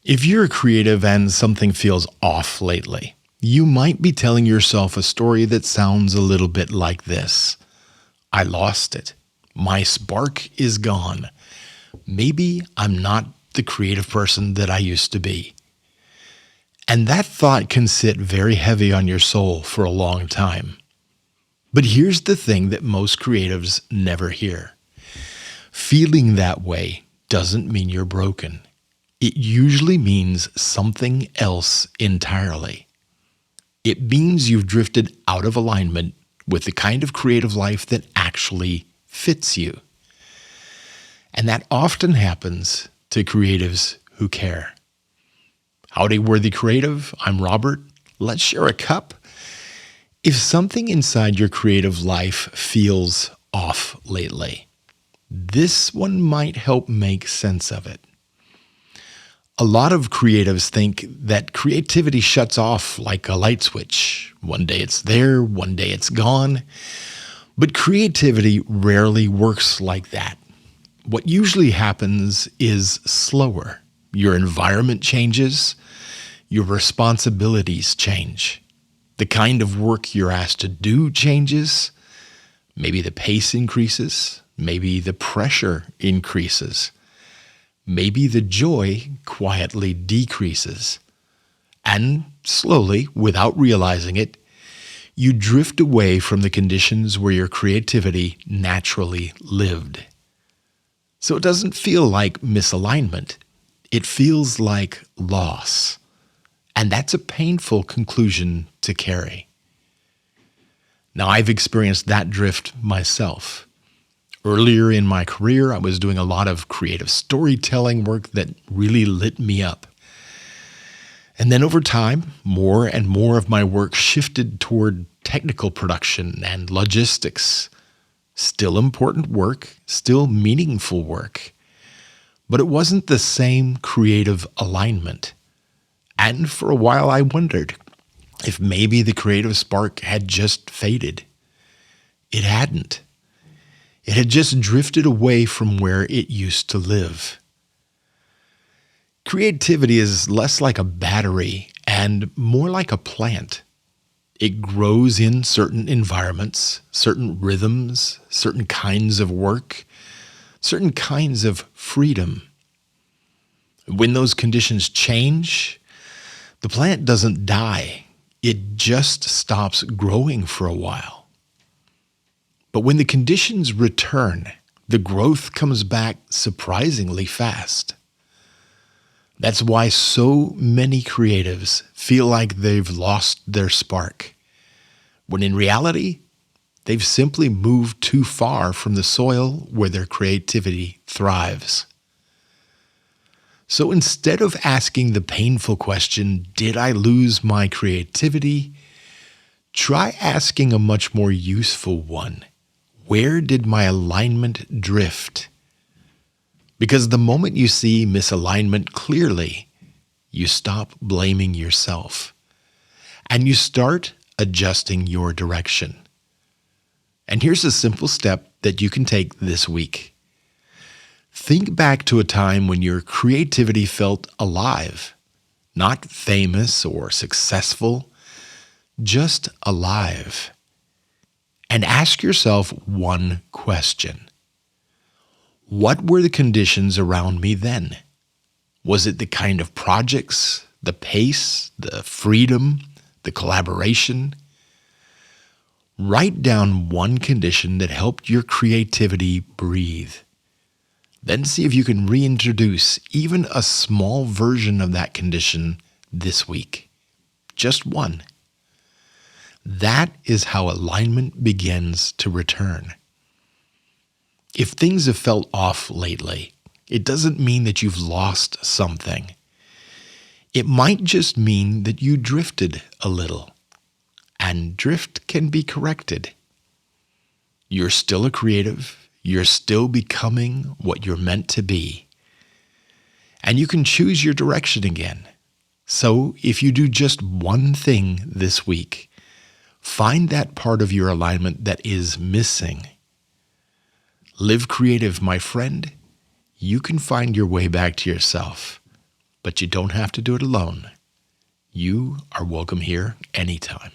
If you're a creative and something feels off lately, you might be telling yourself a story that sounds a little bit like this. I lost it. My spark is gone. Maybe I'm not the creative person that I used to be. And that thought can sit very heavy on your soul for a long time. But here's the thing that most creatives never hear. Feeling that way doesn't mean you're broken. It usually means something else entirely. It means you've drifted out of alignment with the kind of creative life that actually fits you. And that often happens to creatives who care. Howdy, worthy creative. I'm Robert. Let's share a cup. If something inside your creative life feels off lately, this one might help make sense of it. A lot of creatives think that creativity shuts off like a light switch. One day it's there, one day it's gone. But creativity rarely works like that. What usually happens is slower. Your environment changes, your responsibilities change. The kind of work you're asked to do changes. Maybe the pace increases, maybe the pressure increases. Maybe the joy quietly decreases. And slowly, without realizing it, you drift away from the conditions where your creativity naturally lived. So it doesn't feel like misalignment. It feels like loss. And that's a painful conclusion to carry. Now, I've experienced that drift myself. Earlier in my career, I was doing a lot of creative storytelling work that really lit me up. And then over time, more and more of my work shifted toward technical production and logistics. Still important work, still meaningful work. But it wasn't the same creative alignment. And for a while, I wondered if maybe the creative spark had just faded. It hadn't. It had just drifted away from where it used to live. Creativity is less like a battery and more like a plant. It grows in certain environments, certain rhythms, certain kinds of work, certain kinds of freedom. When those conditions change, the plant doesn't die. It just stops growing for a while. But when the conditions return, the growth comes back surprisingly fast. That's why so many creatives feel like they've lost their spark, when in reality, they've simply moved too far from the soil where their creativity thrives. So instead of asking the painful question, did I lose my creativity? Try asking a much more useful one. Where did my alignment drift? Because the moment you see misalignment clearly, you stop blaming yourself and you start adjusting your direction. And here's a simple step that you can take this week. Think back to a time when your creativity felt alive, not famous or successful, just alive. And ask yourself one question. What were the conditions around me then? Was it the kind of projects, the pace, the freedom, the collaboration? Write down one condition that helped your creativity breathe. Then see if you can reintroduce even a small version of that condition this week. Just one. That is how alignment begins to return. If things have felt off lately, it doesn't mean that you've lost something. It might just mean that you drifted a little. And drift can be corrected. You're still a creative. You're still becoming what you're meant to be. And you can choose your direction again. So if you do just one thing this week, find that part of your alignment that is missing. Live creative, my friend. You can find your way back to yourself. but you don't have to do it alone. You are welcome here anytime.